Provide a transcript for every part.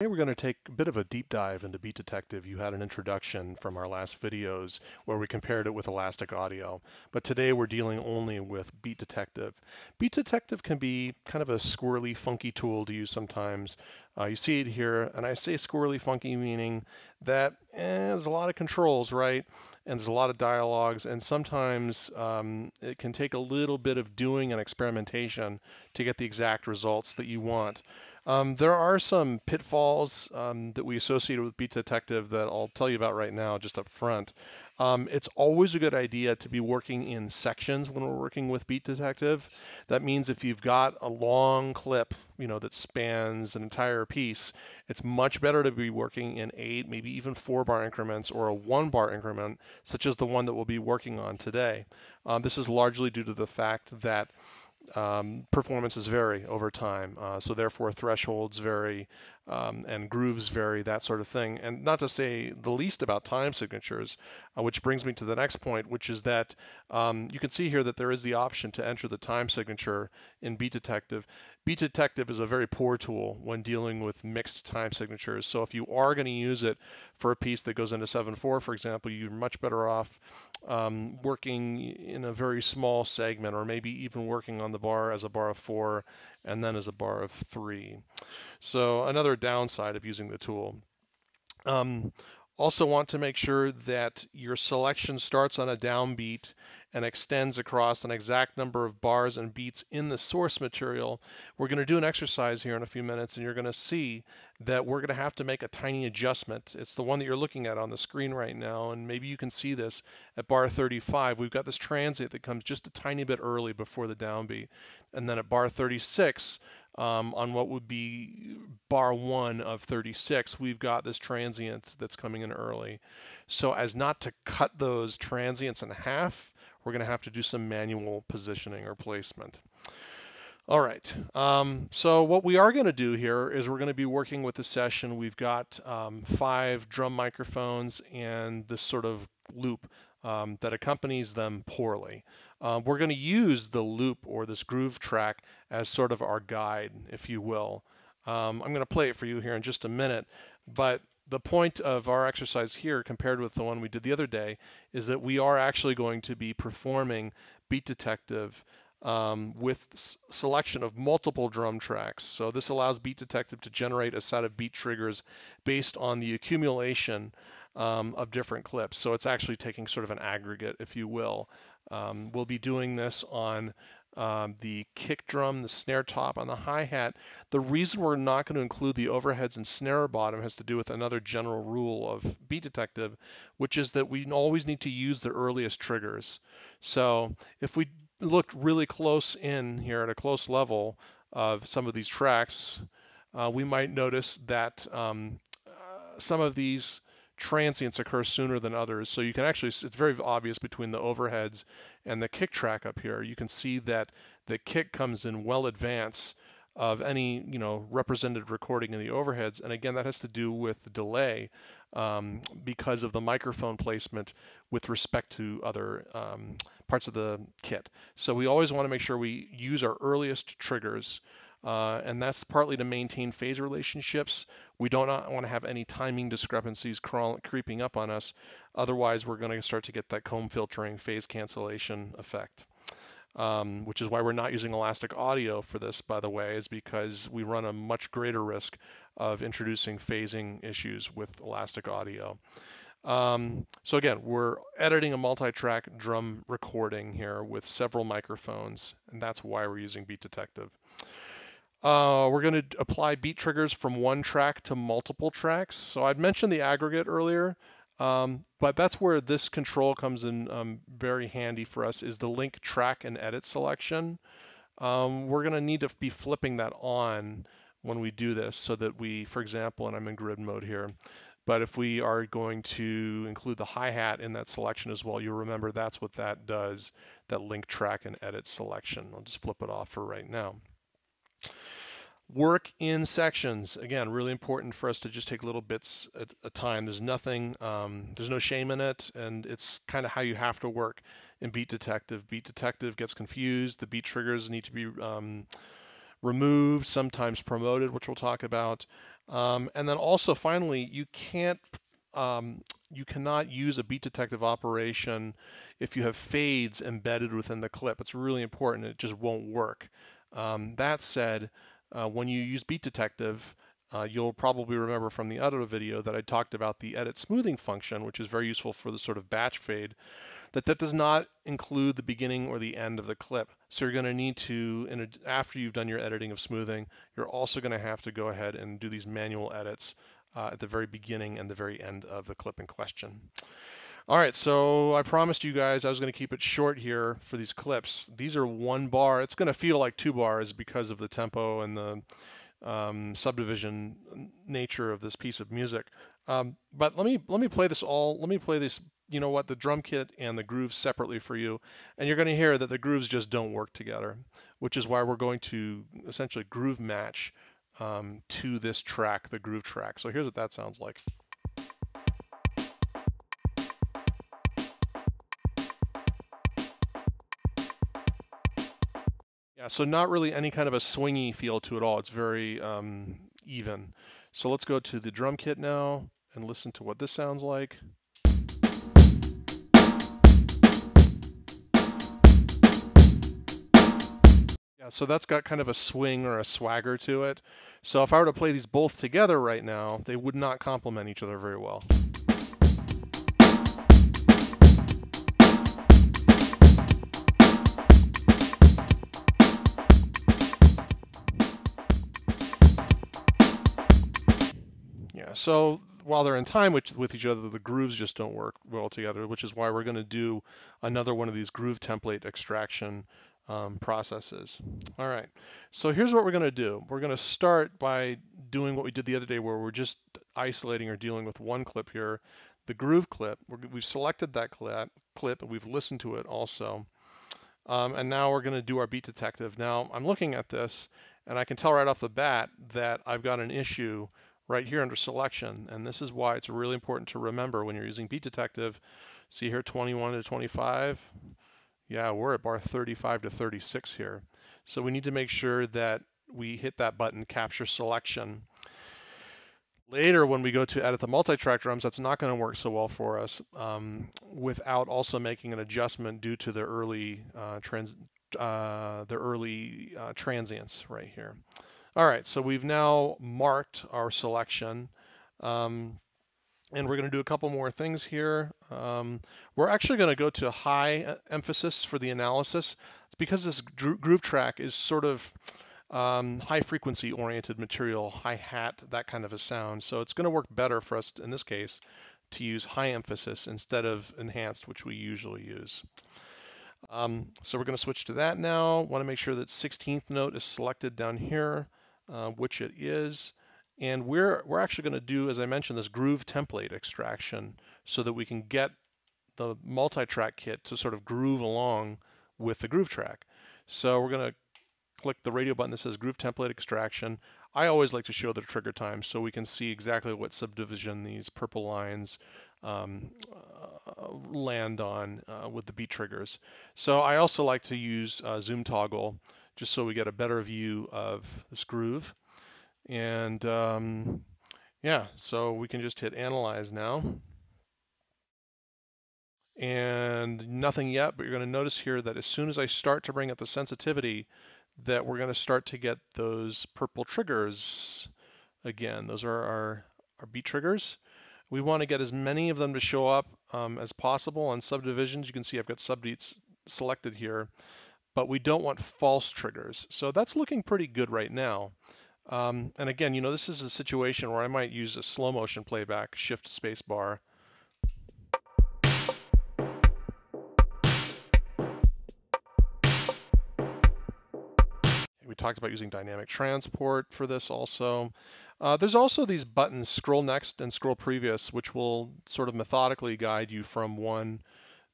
Today we're going to take a bit of a deep dive into Beat Detective. You had an introduction from our last videos where we compared it with Elastic Audio, but today we're dealing only with Beat Detective. Beat Detective can be kind of a squirrely, funky tool to use sometimes. You see it here, and I say squirrely, funky meaning that there's a lot of controls, right? And there's a lot of dialogues, and sometimes it can take a little bit of doing and experimentation to get the exact results that you want. There are some pitfalls that we associate with Beat Detective that I'll tell you about right now, just up front. It's always a good idea to be working in sections when we're working with Beat Detective. That means if you've got a long clip, that spans an entire piece, it's much better to be working in 8, maybe even 4-bar increments or a 1-bar increment, such as the one that we'll be working on today. This is largely due to the fact that performances vary over time, so therefore thresholds vary and grooves vary, that sort of thing. And not to say the least about time signatures, which brings me to the next point, which is that you can see here that there is the option to enter the time signature in Beat Detective. Beat Detective is a very poor tool when dealing with mixed time signatures. So if you are going to use it for a piece that goes into 7/4, for example, you're much better off working in a very small segment, or maybe even working on the bar as a bar of 4 and then as a bar of 3. So another downside of using the tool. Um, Also want to make sure that your selection starts on a downbeat and extends across an exact number of bars and beats in the source material. We're going to do an exercise here in a few minutes, and you're going to see that we're going to have to make a tiny adjustment. It's the one that you're looking at on the screen right now, and maybe you can see this at bar 35. We've got this transient that comes just a tiny bit early before the downbeat, and then at bar 36, on what would be bar 1 of 36, we've got this transient that's coming in early. So as not to cut those transients in half, we're going to have to do some manual positioning or placement. All right, so what we are going to do here is we're going to be working with the session. We've got 5 drum microphones and this sort of loop that accompanies them poorly. We're going to use the loop or this groove track as sort of our guide, if you will. I'm going to play it for you here in just a minute, but the point of our exercise here compared with the one we did the other day is that we are actually going to be performing Beat Detective with selection of multiple drum tracks. So this allows Beat Detective to generate a set of beat triggers based on the accumulation of different clips. So it's actually taking sort of an aggregate, if you will. We'll be doing this on the kick drum, the snare top, on the hi-hat. The reason we're not going to include the overheads and snare bottom has to do with another general rule of Beat Detective, which is that we always need to use the earliest triggers. So if we looked really close in here at a close level of some of these tracks, we might notice that some of these transients occur sooner than others. So you can actually, it's very obvious between the overheads and the kick track up here. You can see that the kick comes in well advance of any, represented recording in the overheads. And again, that has to do with the delay because of the microphone placement with respect to other parts of the kit. So we always want to make sure we use our earliest triggers. And that's partly to maintain phase relationships. We don't want to have any timing discrepancies creeping up on us. Otherwise, we're going to start to get that comb filtering phase cancellation effect. Which is why we're not using elastic audio for this, by the way, is because we run a much greater risk of introducing phasing issues with elastic audio. So again, we're editing a multi-track drum recording here with several microphones, and that's why we're using Beat Detective. We're going to apply beat triggers from one track to multiple tracks. So I'd mentioned the aggregate earlier, but that's where this control comes in very handy for us, is the link track and edit selection. We're going to need to be flipping that on when we do this so that we, for example, and I'm in grid mode here, but if we are going to include the hi-hat in that selection as well, you'll remember that's what that does, that link track and edit selection. I'll just flip it off for right now. Work in sections. Again, really important for us to just take little bits at a time. There's nothing, there's no shame in it, and it's kind of how you have to work in Beat Detective. Beat Detective gets confused. The beat triggers need to be removed, sometimes promoted, which we'll talk about. And then also finally, you cannot use a beat detective operation if you have fades embedded within the clip. It's really important. It just won't work. That said, when you use beat detective, you'll probably remember from the other video that I talked about the edit smoothing function, which is very useful for the sort of batch fade, that does not include the beginning or the end of the clip. So you're going to need to, after you've done your editing of smoothing, you're also going to have to go ahead and do these manual edits at the very beginning and the very end of the clip in question. All right, so I promised you guys I was going to keep it short here for these clips. These are 1 bar. It's going to feel like 2 bars because of the tempo and the subdivision nature of this piece of music. But let me play this all. Let me play this. You know what? The drum kit and the grooves separately for you, and you're going to hear that the grooves just don't work together, which is why we're going to essentially groove match to this track, the groove track. So here's what that sounds like. Yeah, so not really any kind of a swingy feel to it all. It's very even. So let's go to the drum kit now and listen to what this sounds like. Yeah, so that's got kind of a swing or a swagger to it. So if I were to play these both together right now, they would not complement each other very well. Yeah, so while they're in time with each other, the grooves just don't work well together, which is why we're going to do another one of these groove template extraction processes. All right, so here's what we're going to do. We're going to start by doing what we did the other day, where we're just isolating or dealing with one clip here, the groove clip. We've selected that clip and we've listened to it also. And now we're going to do our beat detective. Now I'm looking at this and I can tell right off the bat that I've got an issue right here under selection. And this is why it's really important to remember when you're using beat detective. See here, 21 to 25. Yeah, we're at bar 35 to 36 here. So we need to make sure that we hit that button, capture selection. Later, when we go to edit the multi-track drums, that's not going to work so well for us without also making an adjustment due to the early transients right here. All right, so we've now marked our selection. And we're going to do a couple more things here. We're actually going to go to high emphasis for the analysis. It's because this groove track is sort of high frequency oriented material, hi-hat, that kind of a sound. So it's going to work better for us in this case to use high emphasis instead of enhanced, which we usually use. So we're going to switch to that now. Want to make sure that 16th note is selected down here, which it is. And we're actually going to do, as I mentioned, this groove template extraction so that we can get the multi-track kit to sort of groove along with the groove track. So we're going to click the radio button that says Groove Template Extraction. I always like to show the trigger time so we can see exactly what subdivision these purple lines land on with the beat triggers. So I also like to use zoom toggle just so we get a better view of this groove. And yeah, so we can just hit Analyze now. And nothing yet, but you're going to notice here that as soon as I start to bring up the sensitivity, that we're going to start to get those purple triggers again. Those are our beat triggers. We want to get as many of them to show up as possible on subdivisions. You can see I've got subbeats selected here, but we don't want false triggers. So that's looking pretty good right now. And again, you know, this is a situation where I might use a slow motion playback, shift space bar. We talked about using dynamic transport for this also. There's also these buttons, scroll next and scroll previous, which will sort of methodically guide you from one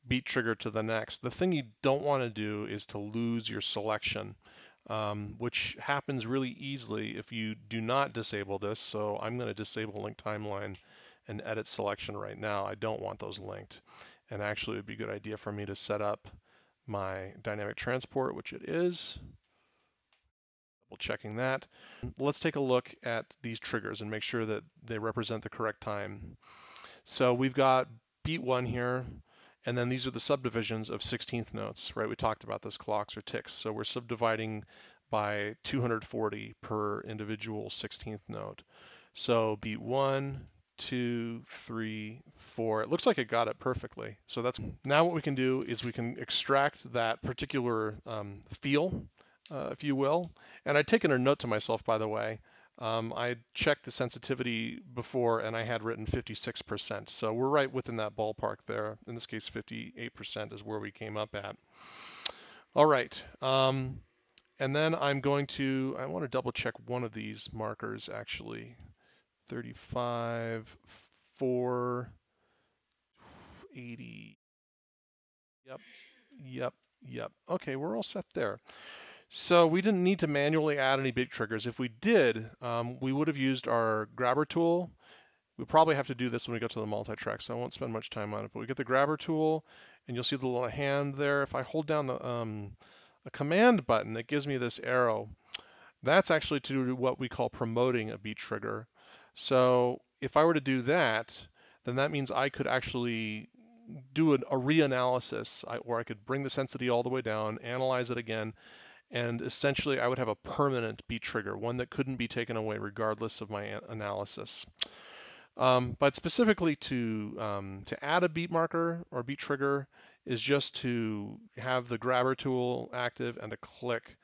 beat trigger to the next. The thing you don't want to do is to lose your selection, which happens really easily if you do not disable this. So I'm going to disable link timeline and edit selection right now. I don't want those linked. And actually it would be a good idea for me to set up my dynamic transport, which it is. Double checking that. Let's take a look at these triggers and make sure that they represent the correct time. So we've got beat 1 here, and then these are the subdivisions of 16th notes, right? We talked about this, clocks or ticks. So we're subdividing by 240 per individual 16th note. So beat 1, 2, 3, 4. It looks like it got it perfectly. So that's now what we can do is we can extract that particular feel, if you will. And I'd taken a note to myself, by the way. I checked the sensitivity before and I had written 56%. So we're right within that ballpark there. In this case, 58% is where we came up at. All right. And then I want to double check one of these markers actually. 35, 4, 80. Yep, yep, yep. Okay, we're all set there. So we didn't need to manually add any big triggers. If we did, we would have used our grabber tool. We probably have to do this when we get to the multi-track, so I won't spend much time on it. But we get the grabber tool, and you'll see the little hand there. If I hold down the command button, it gives me this arrow. That's actually to do what we call promoting a beat trigger. So if I were to do that, then that means I could actually do a reanalysis, or I could bring the sensitivity all the way down, analyze it again, and essentially I would have a permanent beat trigger, one that couldn't be taken away regardless of my analysis. But specifically to add a beat marker or beat trigger is just to have the grabber tool active and to click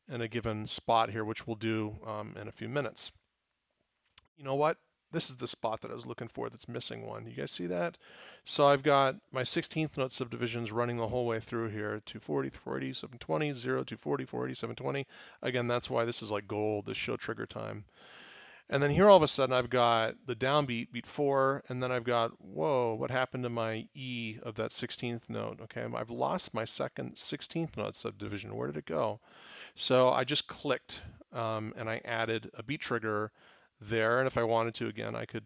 in a given spot here, which we'll do in a few minutes. You know what? This is the spot that I was looking for that's missing one. You guys see that? So I've got my 16th note subdivisions running the whole way through here, 240, 480, 720, 0, 240, 480, 720. Again, that's why this is like gold, this show trigger time. And then here all of a sudden I've got the downbeat, beat 4, and then I've got, whoa, what happened to my E of that 16th note? Okay, I've lost my second 16th note subdivision. Where did it go? So I just clicked and I added a beat trigger there, and if I wanted to, again, I could.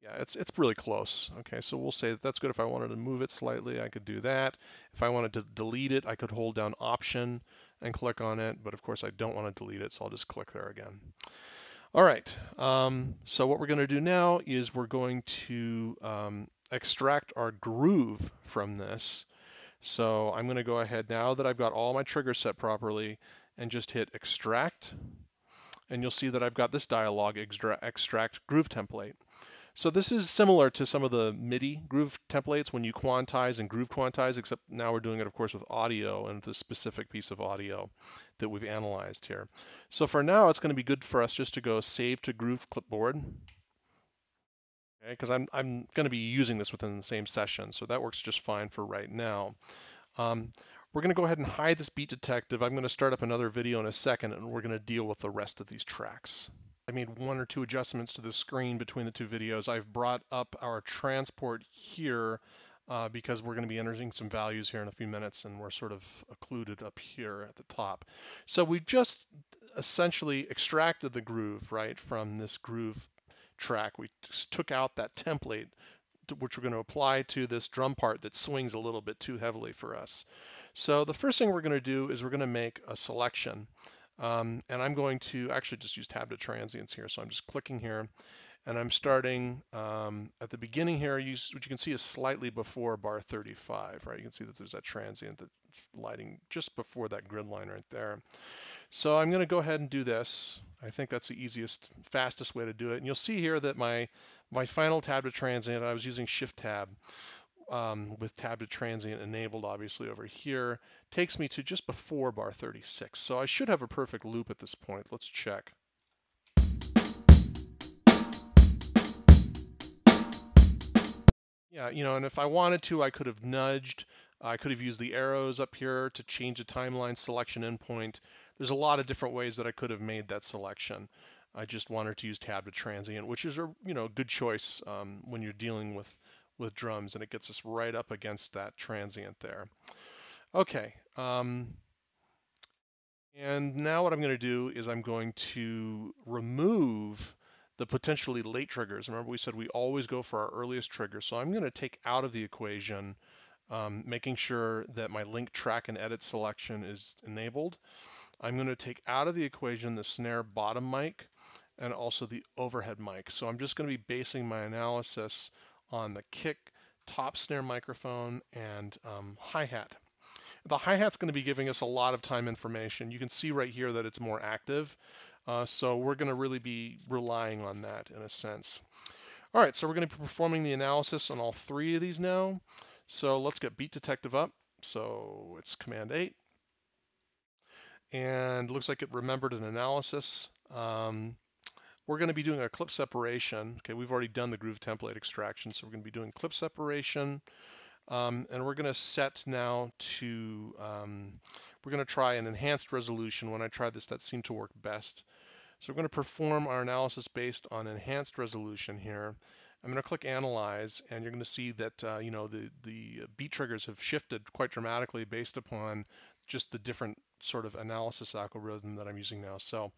Yeah, it's really close. Okay, so we'll say that that's good. If I wanted to move it slightly, I could do that. If I wanted to delete it, I could hold down Option and click on it, but of course I don't want to delete it, so I'll just click there again. All right, so what we're going to do now is we're going to extract our groove from this. So I'm going to go ahead now that I've got all my triggers set properly and just hit extract. And you'll see that I've got this dialog, extract groove template. So this is similar to some of the MIDI groove templates when you quantize and groove quantize, except now we're doing it, of course, with audio and the specific piece of audio that we've analyzed here. So for now, it's going to be good for us just to go save to groove clipboard. Okay, because I'm going to be using this within the same session, so that works just fine for right now. We're going to go ahead and hide this beat detective. I'm going to start up another video in a second, and we're going to deal with the rest of these tracks. I made one or two adjustments to the screen between the two videos. I've brought up our transport here because we're going to be entering some values here in a few minutes, and we're sort of occluded up here at the top. So we've just essentially extracted the groove, right, from this groove track. We just took out that template which we're going to apply to this drum part that swings a little bit too heavily for us. So the first thing we're going to do is we're going to make a selection. And I'm going to actually just use tab to transients here. So I'm just clicking here and I'm starting at the beginning here, which you can see is slightly before bar 35, right? You can see that there's that transient that's lighting just before that grid line right there. So I'm going to go ahead and do this. I think that's the easiest, fastest way to do it. And you'll see here that my final tab to transient, I was using Shift Tab with tab to transient enabled, obviously, over here, takes me to just before bar 36. So I should have a perfect loop at this point. Let's check. Yeah, you know, and if I wanted to, I could have nudged. I could have used the arrows up here to change the timeline selection endpoint. There's a lot of different ways that I could have made that selection. I just wanted to use tab to transient, which is a good choice when you're dealing with drums, and it gets us right up against that transient there. Okay, and now what I'm going to do is I'm going to remove the potentially late triggers. Remember we said we always go for our earliest trigger, so I'm going to take out of the equation making sure that my link, track, and edit selection is enabled. I'm going to take out of the equation the snare bottom mic and also the overhead mic. So I'm just going to be basing my analysis on the kick, top snare microphone, and hi-hat. The hi-hat's going to be giving us a lot of time information. You can see right here that it's more active. So we're going to really be relying on that in a sense. All right, so we're going to be performing the analysis on all three of these now. So let's get Beat Detective up. So it's Command 8. And looks like it remembered an analysis. We're going to be doing a clip separation. Okay, we've already done the groove template extraction, so we're going to be doing clip separation. And we're going to set now to, we're going to try an enhanced resolution. When I tried this, that seemed to work best. So we're going to perform our analysis based on enhanced resolution here. I'm going to click Analyze, and you're going to see that the beat triggers have shifted quite dramatically based upon just the different sort of analysis algorithm that I'm using now. So,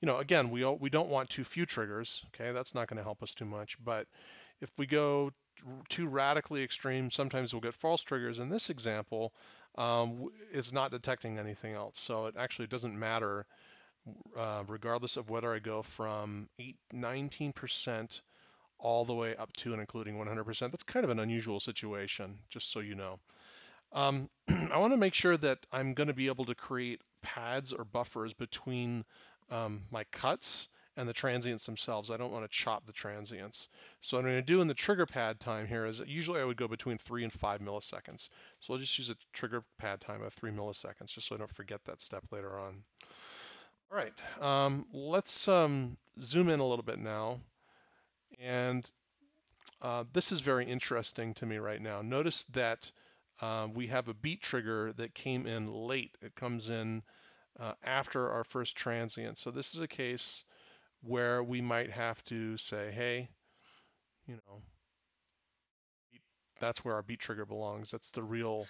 again, we don't want too few triggers. Okay, that's not going to help us too much. But if we go too radically extreme, sometimes we'll get false triggers. In this example, it's not detecting anything else, so it actually doesn't matter regardless of whether I go from 19% all the way up to and including 100%. That's kind of an unusual situation, just so you know. I want to make sure that I'm going to be able to create pads or buffers between my cuts and the transients themselves. I don't want to chop the transients. So what I'm going to do in the trigger pad time here is usually I would go between 3 and 5 milliseconds. So I'll just use a trigger pad time of 3 milliseconds just so I don't forget that step later on. All right, let's zoom in a little bit now. And this is very interesting to me right now. Notice that we have a beat trigger that came in late. It comes in after our first transient. So this is a case where we might have to say, hey, that's where our beat trigger belongs. That's the real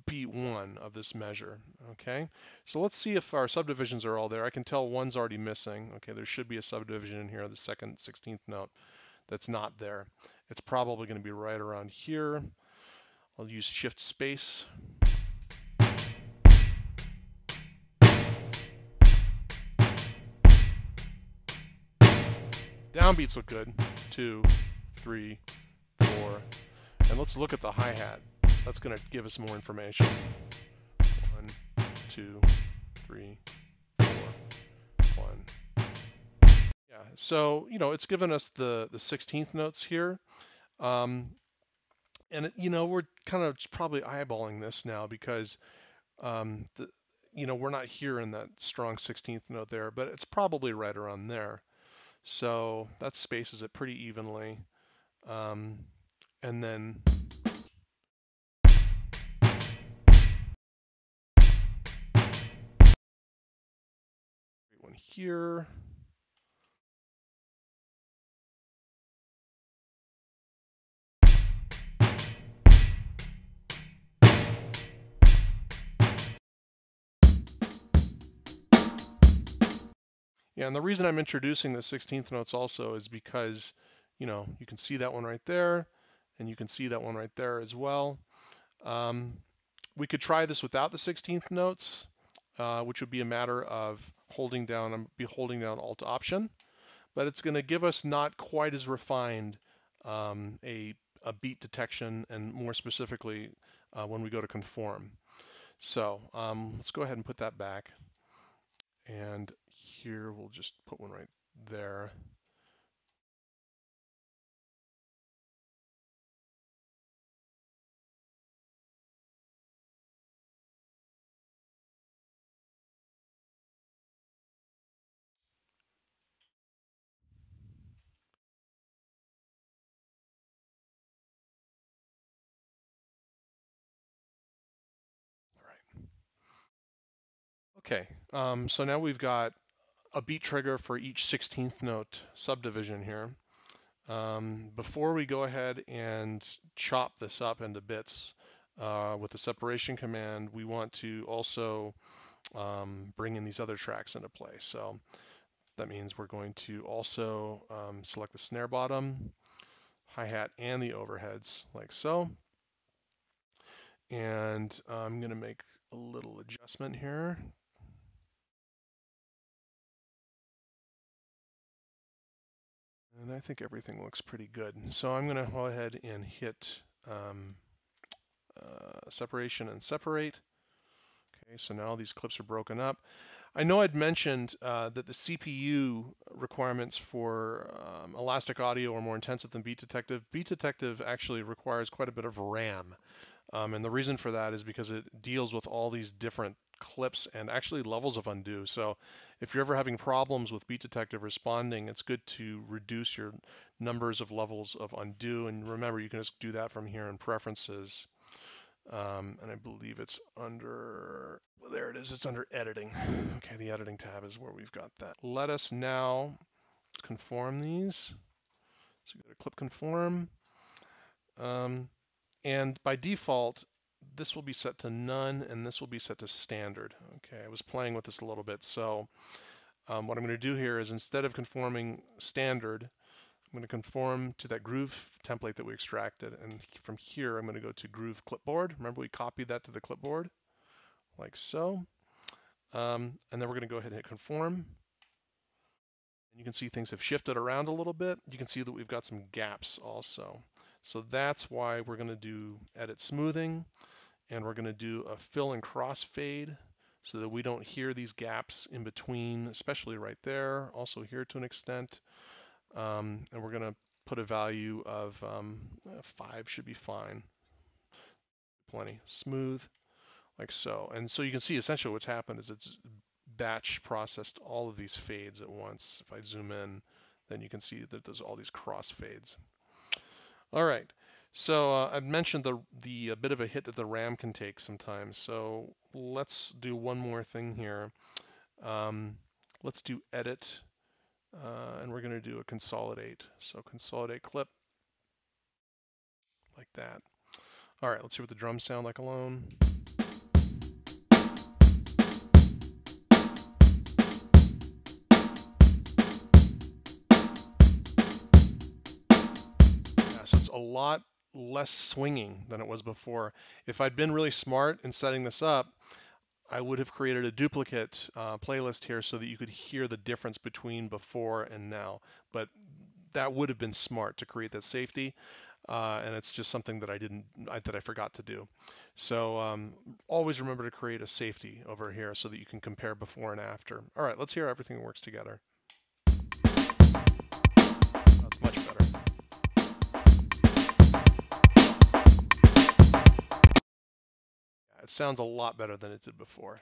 B1 of this measure. Okay, so let's see if our subdivisions are all there. I can tell one's already missing. Okay, there should be a subdivision in here, the second 16th note that's not there. It's probably going to be right around here. I'll use shift space. Downbeats look good. 2, 3, 4. And let's look at the hi-hat. That's going to give us more information. 1, 2, 3, 4, 1. Yeah, so, it's given us the 16th notes here. And, we're kind of probably eyeballing this now because, we're not hearing that strong 16th note there, but it's probably right around there. So that spaces it pretty evenly. And then one here. Yeah, and the reason I'm introducing the 16th notes also is because, you can see that one right there, and you can see that one right there as well. We could try this without the 16th notes, which would be a matter of holding down Alt Option, but it's going to give us not quite as refined a beat detection, and more specifically when we go to conform. So let's go ahead and put that back. And here we'll just put one right there. All right. Okay, so now we've got a beat trigger for each 16th note subdivision here. Before we go ahead and chop this up into bits with the separation command, we want to also bring in these other tracks into play. So that means we're going to also select the snare bottom, hi-hat, and the overheads like so. And I'm going to make a little adjustment here. And I think everything looks pretty good. So I'm going to go ahead and hit separation and separate. Okay, so now these clips are broken up. I know I'd mentioned that the CPU requirements for Elastic Audio are more intensive than Beat Detective. Beat Detective actually requires quite a bit of RAM. And the reason for that is because it deals with all these different clips and actually levels of undo. So if you're ever having problems with Beat Detective responding, it's good to reduce your numbers of levels of undo. And remember, you can just do that from here in Preferences. And I believe it's under, well, there it is, it's under Editing. Okay, the Editing tab is where we've got that. Let us now conform these. So go to Clip Conform. And by default, this will be set to none and this will be set to standard. Okay, I was playing with this a little bit. So what I'm going to do here is instead of conforming standard, I'm going to conform to that groove template that we extracted. And from here, I'm going to go to groove clipboard. Remember, we copied that to the clipboard like so. And then we're going to go ahead and hit conform. And you can see things have shifted around a little bit. You can see that we've got some gaps also. So that's why we're going to do edit smoothing. And we're going to do a fill and crossfade so that we don't hear these gaps in between, especially right there, also here to an extent. And we're going to put a value of 5 should be fine. Plenty. Smooth, like so. And so you can see essentially what's happened is it's batch processed all of these fades at once. If I zoom in, then you can see that there's all these crossfades. All right. So I've mentioned the bit of a hit that the RAM can take sometimes. So let's do one more thing here. Let's do edit, and we're going to do a consolidate. So consolidate clip like that. All right, let's hear what the drums sound like alone. Yeah, so it's a lot less swinging than it was before. If I'd been really smart in setting this up, I would have created a duplicate playlist here so that you could hear the difference between before and now. But that would have been smart to create that safety, and it's just something that I forgot to do. So always remember to create a safety over here so that you can compare before and after. All right, let's hear everything works together. That's much better. It sounds a lot better than it did before.